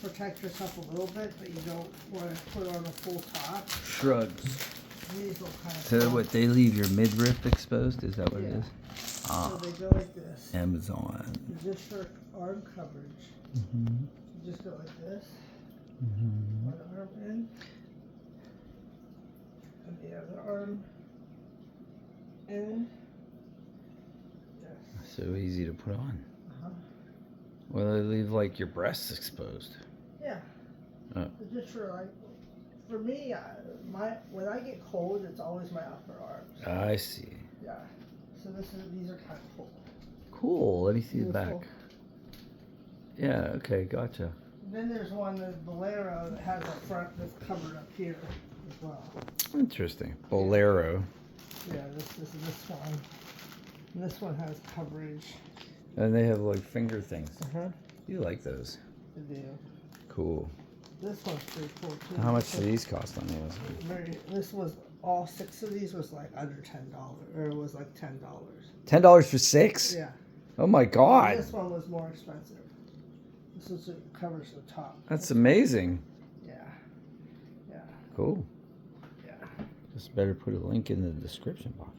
protect yourself a little bit, but you don't want to put on a full top. Shrugs. These will kind of. So what, they leave your midriff exposed? Is that what it is? So they go like this. Amazon. Just for arm coverage. Mm-hmm. You just go like this. Mm-hmm. One arm in. And the other arm in. Yes. So easy to put on. Uh-huh. Well, they leave like your breasts exposed. Yeah. Oh. Just for like, for me, when I get cold, it's always my upper arms. I see. Yeah. So these are kind of cool. Cool. Let me see the Beautiful. back. Yeah. Okay. Gotcha. And then there's one, the Bolero, that has a front that's covered up here as well. Interesting. Bolero. Yeah, this one. And this one has coverage. And they have like finger things. Uh-huh. You like those? I do. Cool. This one's pretty cool too. How much do these cost on Amazon? This was, all 6 of these was like under $10, or it was like $10. $10 for 6? Yeah. Oh my God. This one was more expensive. This is, it covers the top. That's amazing. Yeah. Yeah. Cool. Yeah. Just better put a link in the description box.